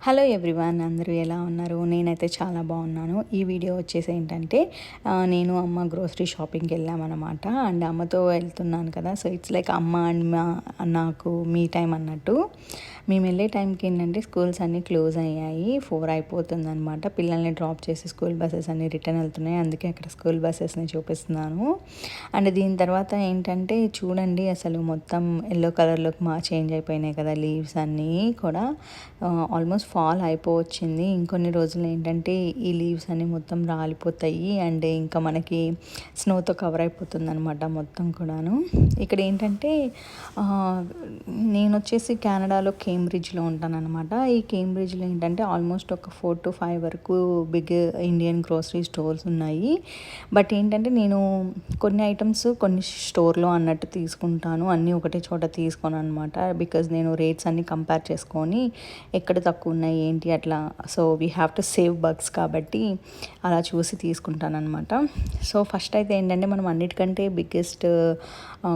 Hello everyone, అందరూ ఎలా ఉన్నారు? నేనైతే చాలా బాగున్నాను. ఈ వీడియో వచ్చేసి ఏంటంటే నేను అమ్మ గ్రోసరీ షాపింగ్కి వెళ్ళామన్నమాట. అండ్ అమ్మతో వెళ్తున్నాను కదా, సో ఇట్స్ లైక్ అమ్మ అండ్ నాకు మీ టైం అన్నట్టు. మేము వెళ్ళే టైంకి ఏంటంటే స్కూల్స్ అన్నీ క్లోజ్ అయ్యాయి, 4 అయిపోతుంది అనమాట. పిల్లల్ని డ్రాప్ చేసి స్కూల్ బస్సెస్ అన్నీ రిటర్న్ వెళ్తున్నాయి, అందుకే అక్కడ స్కూల్ బస్సెస్ని చూపిస్తున్నాను. అండ్ దీని తర్వాత ఏంటంటే చూడండి, అసలు మొత్తం ఎల్లో కలర్లోకి చేంజ్ అయిపోయినాయి కదా లీవ్స్ అన్నీ కూడా. ఆల్మోస్ట్ ఫాల్ అయిపోవచ్చింది. ఇంకొన్ని రోజులు ఏంటంటే ఈ లీవ్స్ అన్నీ మొత్తం రాలిపోతాయి అండ్ ఇంకా మనకి స్నోతో కవర్ అయిపోతుంది అనమాట మొత్తం కూడాను. ఇక్కడ ఏంటంటే నేను వచ్చేసి కెనడాలో కేంబ్రిడ్జ్లో ఉంటానన్నమాట. ఈ కేంబ్రిడ్జ్లో ఏంటంటే ఆల్మోస్ట్ ఒక 4 to 5 వరకు బిగ్ ఇండియన్ గ్రోసరీ స్టోర్స్ ఉన్నాయి. బట్ ఏంటంటే నేను కొన్ని ఐటమ్స్ కొన్ని స్టోర్లో అన్నట్టు తీసుకుంటాను, అన్నీ ఒకటే చోట తీసుకోను అనమాట. బికాజ్ నేను రేట్స్ అన్నీ కంపేర్ చేసుకొని ఎక్కడ తక్కువ ఉన్నాయి ఏంటి అట్లా, so we have to save bugs కాబట్టి అలా చూసి తీసుకుంటానమాట. సో ఫస్ట్ అయితే ఏంటంటే మనం అన్నిటికంటే బిగ్గెస్ట్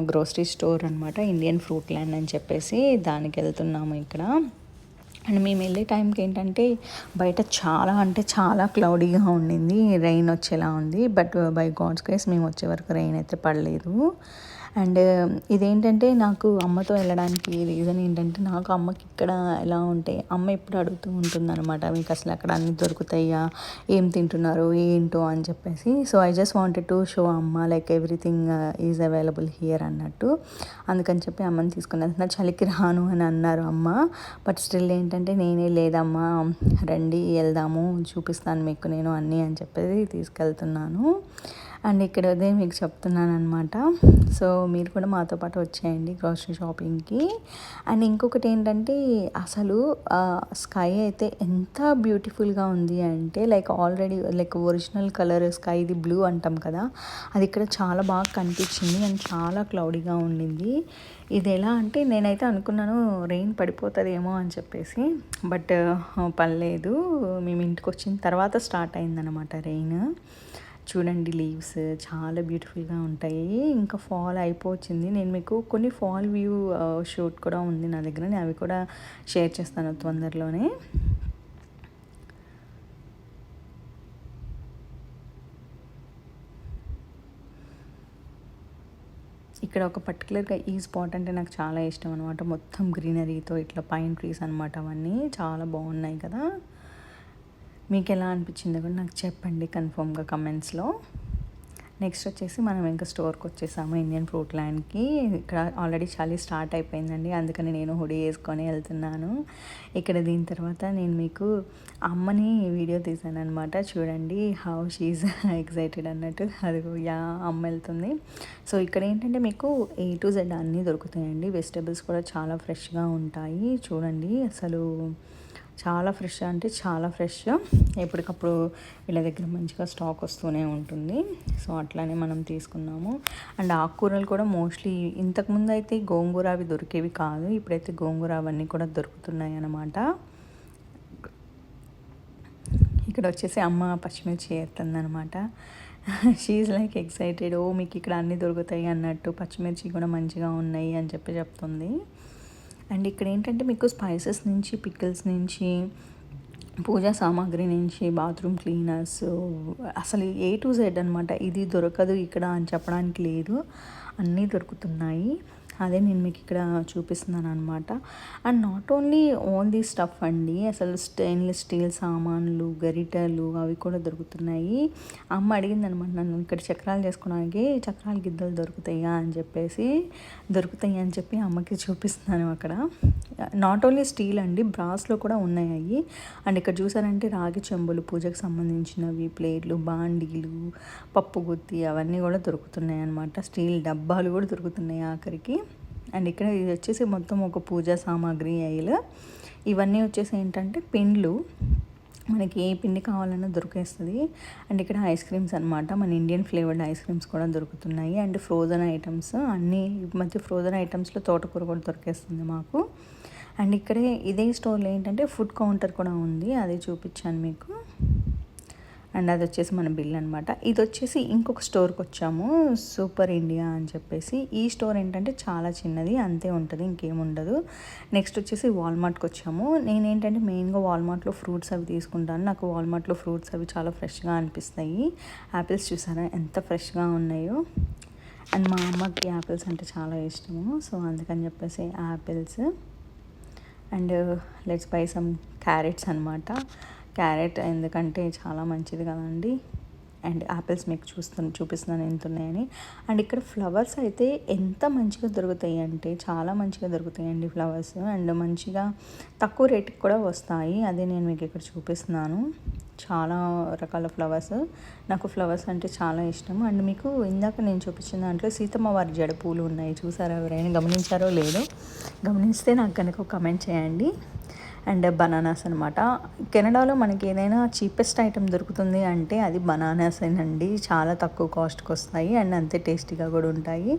గ్రోసరీ స్టోర్ అనమాట ఇండియన్ ఫ్రూట్ ల్యాండ్ అని చెప్పేసి దానికి వెళ్తున్నాము ఇక్కడ. అండ్ మేము వెళ్ళే టైంకి ఏంటంటే బయట చాలా అంటే చాలా క్లౌడీగా ఉండింది, రెయిన్ వచ్చేలా ఉంది. బట్ బై గాడ్స్ గ్రేస్ మేము వచ్చే వరకు రెయిన్ అయితే పడలేదు. అండ్ ఇదేంటంటే నాకు అమ్మతో వెళ్ళడానికి రీజన్ ఏంటంటే, నాకు అమ్మకి ఇక్కడ ఎలా ఉంటే అమ్మ ఎప్పుడు అడుగుతూ ఉంటుందన్నమాట, మీకు అసలు అక్కడ అన్నీ దొరుకుతాయా, ఏం తింటున్నారు ఏంటో అని చెప్పేసి. So I just wanted to show అమ్మ like everything is available here అన్నట్టు. అందుకని చెప్పి అమ్మని తీసుకుని వెళ్తున్నా. చలికి రాను అని అన్నారు అమ్మ, బట్ స్టిల్ ఏంటంటే నేనే లేదమ్మా రండి వెళ్దాము చూపిస్తాను మీకు నేను అన్నీ అని చెప్పేసి తీసుకెళ్తున్నాను. అండ్ ఇక్కడ అదే మీకు చెప్తున్నాను అనమాట. సో మీరు కూడా మాతో పాటు వచ్చేయండి గ్రోసరీ షాపింగ్కి. అండ్ ఇంకొకటి ఏంటంటే అసలు స్కై అయితే ఎంత బ్యూటిఫుల్గా ఉంది అంటే like already like original colour స్కైది బ్లూ అంటాం కదా, అది ఇక్కడ చాలా బాగా కనిపించింది అండ్ చాలా క్లౌడీగా ఉండింది. ఇది ఎలా అంటే నేనైతే అనుకున్నాను రెయిన్ పడిపోతుందేమో అని చెప్పేసి, బట్ పర్లేదు. మేము ఇంటికి వచ్చిన తర్వాత స్టార్ట్ అయిందనమాట రెయిన్. చూడండి లీవ్స్ చాలా బ్యూటిఫుల్గా ఉంటాయి. ఇంకా ఫాల్ అయిపోవచ్చింది. నేను మీకు కొన్ని ఫాల్ వ్యూ షూట్ కూడా ఉంది నా దగ్గర, నేను అవి కూడా షేర్ చేస్తాను తొందరలోనే. ఇక్కడ ఒక పర్టికులర్గా ఈ స్పాట్ అంటే నాకు చాలా ఇష్టం అనమాట. మొత్తం గ్రీనరీతో ఇట్లా పైన్ ట్రీస్ అనమాట, అవన్నీ చాలా బాగున్నాయి కదా. మీకు ఎలా అనిపించిందో కూడా నాకు చెప్పండి కన్ఫర్మ్గా కమెంట్స్లో. నెక్స్ట్ వచ్చేసి మనం ఇంకా స్టోర్కి వచ్చేసాము ఇండియన్ ఫ్రూట్ ల్యాండ్కి. ఇక్కడ ఆల్రెడీ చలి స్టార్ట్ అయిపోయిందండి, అందుకని నేను హుడీ వేసుకొని వెళ్తున్నాను. ఇక్కడ దీని తర్వాత నేను మీకు అమ్మని వీడియో తీసాను అనమాట. చూడండి హౌ షీఈ్ ఎక్సైటెడ్ అన్నట్టు. అదిగో యా అమ్మ వెళ్తుంది. సో ఇక్కడ ఏంటంటే మీకు A to Z అన్నీ దొరుకుతాయండి. వెజిటేబుల్స్ కూడా చాలా ఫ్రెష్గా ఉంటాయి. చూడండి అసలు చాలా ఫ్రెష్ అంటే చాలా ఫ్రెష్. ఎప్పటికప్పుడు వీళ్ళ దగ్గర మంచిగా స్టాక్ వస్తూనే ఉంటుంది. సో అట్లానే మనం తీసుకున్నాము. అండ్ ఆకుకూరలు కూడా మోస్ట్లీ ఇంతకుముందు అయితే గోంగూర అవి దొరికేవి కాదు, ఇప్పుడైతే గోంగూర అవన్నీ కూడా దొరుకుతున్నాయి అన్నమాట. ఇక్కడ వచ్చేసి అమ్మ పచ్చిమిర్చి వేస్తుంది అనమాట. షీఈ్ లైక్ ఎక్సైటెడ్, ఓ మీకు ఇక్కడ అన్నీ దొరుకుతాయి అన్నట్టు, పచ్చిమిర్చి కూడా మంచిగా ఉన్నాయి అని చెప్పి చెప్తుంది. అండ్ ఇక్కడ ఏంటంటే మీకు స్పైసెస్ నుంచి పికిల్స్ నుంచి పూజా సామాగ్రి నుంచి బాత్రూమ్ క్లీనర్స్ అసలు A to Z అనమాట. ఇది దొరకదు ఇక్కడ అని చెప్పడానికి లేదు, అన్నీ దొరుకుతున్నాయి. అదే నేను మీకు ఇక్కడ చూపిస్తున్నాను అనమాట. And not only all the stuff అండి, అసలు స్టెయిన్లెస్ స్టీల్ సామాన్లు గరిటెలు అవి కూడా దొరుకుతున్నాయి. అమ్మ అడిగింది అనమాట నన్ను, ఇక్కడ చక్రాలు చేసుకోవడానికి చక్రాల గిద్దలు దొరుకుతాయా అని చెప్పేసి. దొరుకుతాయి అని చెప్పి అమ్మకి చూపిస్తున్నాను అక్కడ. నాట్ ఓన్లీ స్టీల్ అండి, బ్రాస్లో కూడా ఉన్నాయి. అండ్ ఇక్కడ చూసారంటే రాగి చెంబులు పూజకు సంబంధించినవి, ప్లేట్లు, బాండీలు, పప్పు గుత్తి అవన్నీ కూడా దొరుకుతున్నాయి అనమాట. స్టీల్ డబ్బాలు కూడా దొరుకుతున్నాయి ఆఖరికి. అండ్ ఇక్కడ ఇది వచ్చేసి మొత్తం ఒక పూజా సామాగ్రి ఆయిల్. ఇవన్నీ వచ్చేసి ఏంటంటే పిండ్లు, మనకి ఏ పిండి కావాలన్నా దొరికేస్తుంది. అండ్ ఇక్కడ ఐస్ క్రీమ్స్ అనమాట, మన ఇండియన్ ఫ్లేవర్డ్ ఐస్ క్రీమ్స్ కూడా దొరుకుతున్నాయి. అండ్ ఫ్రోజన్ ఐటమ్స్ అన్నీ, ఈ మధ్య ఫ్రోజన్ ఐటమ్స్లో తోటకూర కూడా దొరికేస్తుంది మాకు. అండ్ ఇక్కడే ఇదే స్టోర్లో ఏంటంటే ఫుడ్ కౌంటర్ కూడా ఉంది, అదే చూపించాను మీకు. అండ్ అది వచ్చేసి మన బిల్ అనమాట. ఇది వచ్చేసి ఇంకొక స్టోర్కి వచ్చాము, సూపర్ ఇండియా అని చెప్పేసి. ఈ స్టోర్ ఏంటంటే చాలా చిన్నది, అంతే ఉంటుంది, ఇంకేముండదు. నెక్స్ట్ వచ్చేసి వాల్మార్ట్కి వచ్చాము. నేనేంటంటే మెయిన్గా వాల్మార్ట్లో ఫ్రూట్స్ అవి తీసుకుంటాను. నాకు వాల్మార్ట్లో ఫ్రూట్స్ అవి చాలా ఫ్రెష్గా అనిపిస్తాయి. యాపిల్స్ చూసారా ఎంత ఫ్రెష్గా ఉన్నాయో. అండ్ మా అమ్మకి యాపిల్స్ అంటే చాలా ఇష్టము, సో అందుకని చెప్పేసి apples. And let's buy some carrots అనమాట. క్యారెట్ ఎందుకంటే చాలా మంచిది కదండి. అండ్ యాపిల్స్ మీకు చూపిస్తున్నాను ఎంత ఉన్నాయని. అండ్ ఇక్కడ ఫ్లవర్స్ అయితే ఎంత మంచిగా దొరుకుతాయి అంటే చాలా మంచిగా దొరుకుతాయండి ఫ్లవర్స్. అండ్ మంచిగా తక్కువ రేటుకి కూడా వస్తాయి. అదే నేను మీకు ఇక్కడ చూపిస్తున్నాను. చాలా రకాల ఫ్లవర్స్. నాకు ఫ్లవర్స్ అంటే చాలా ఇష్టం. అండ్ మీకు ఇందాక నేను చూపించిన దాంట్లో సీతమ్మ వారి జడ పూలు ఉన్నాయి, చూసారా? ఎవరైనా గమనించారో లేదో, గమనిస్తే నాకు కనుక కమెంట్ చేయండి. అండ్ బనానాస్ అనమాట. కెనడాలో మనకి ఏదైనా చీపెస్ట్ ఐటెం దొరుకుతుంది అంటే అది బనానాసేనండి. చాలా తక్కువ కాస్ట్కి వస్తాయి అండ్ అంతే టేస్టీగా కూడా ఉంటాయి.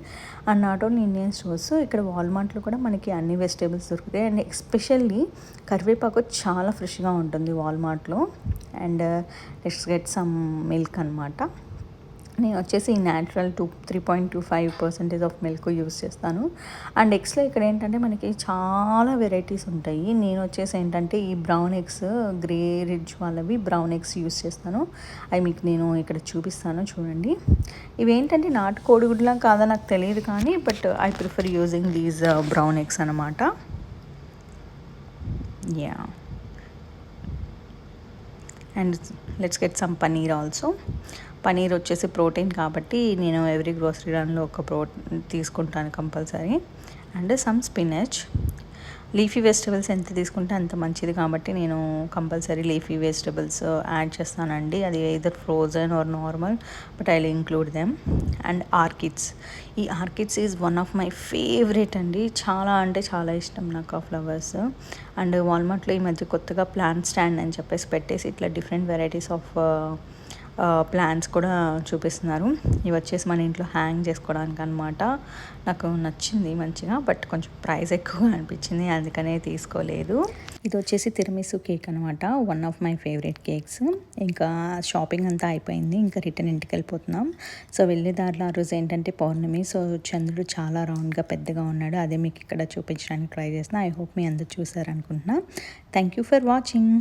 And not only Indian stores, ఇక్కడ వాల్మార్ట్లో కూడా మనకి అన్ని వెజిటేబుల్స్ దొరుకుతాయి. అండ్ ఎస్పెషల్లీ కరివేపాకు చాలా ఫ్రెష్గా ఉంటుంది వాల్మార్ట్లో. And let's get some milk అనమాట. నేను వచ్చేసి న్యాచురల్ 3.25% ఆఫ్ మిల్క్ యూస్ చేస్తాను. అండ్ ఎగ్స్లో ఇక్కడ ఏంటంటే మనకి చాలా వెరైటీస్ ఉంటాయి. నేను వచ్చేసి ఏంటంటే ఈ బ్రౌన్ ఎగ్స్, గ్రే రిడ్జ్ వాళ్ళవి బ్రౌన్ ఎగ్స్ యూస్ చేస్తాను. అవి మీకు నేను ఇక్కడ చూపిస్తాను, చూడండి. ఇవి ఏంటంటే నాటు కోడిగుడ్లా కాదా నాకు తెలియదు కానీ but I prefer using these brown eggs అనమాట. Yeah. And let's get some paneer also. Paneer వచ్చేసి ప్రోటీన్ కాబట్టి నేను ఎవ్రీ గ్రోసరీ రన్లో ఒక తీసుకుంటాను compulsory. And some spinach. Leafy vegetables ఎంత తీసుకుంటే అంత మంచిది కాబట్టి నేను కంపల్సరీ లీఫీ వెజిటబుల్స్ యాడ్ చేస్తానండి. అది either frozen or normal, but I will include them. And orchids. ఈ orchids is one of my favourite అండి. చాలా అంటే చాలా ఇష్టం నాకు ఆ ఫ్లవర్స్. అండ్ వాల్మార్ట్లో ఈ మధ్య కొత్తగా ప్లాంట్ స్టాండ్ అని చెప్పేసి పెట్టేసి ఇట్లా డిఫరెంట్ వెరైటీస్ ఆఫ్ ప్లాంట్స్ కూడా చూపిస్తున్నారు. ఇవి వచ్చేసి మన ఇంట్లో హ్యాంగ్ చేసుకోవడానికి అనమాట. నాకు నచ్చింది మంచిగా, బట్ కొంచెం ప్రైస్ ఎక్కువ అనిపించింది, అందుకనే తీసుకోలేదు. ఇది వచ్చేసి తిరమిసు కేక్ అనమాట, one of my favourite cakes. ఇంకా షాపింగ్ అంతా అయిపోయింది, ఇంకా రిటర్న్ ఇంటికి వెళ్ళిపోతున్నాం. సో వెళ్ళే దారిలో ఆ రోజు ఏంటంటే పౌర్ణమి, సో చంద్రుడు చాలా రౌండ్గా పెద్దగా ఉన్నాడు. అదే మీకు ఇక్కడ చూపించడానికి ట్రై చేస్తున్నా. ఐ హోప్ మీ అందరూ చూసారనుకుంటున్నా. Thank you for watching.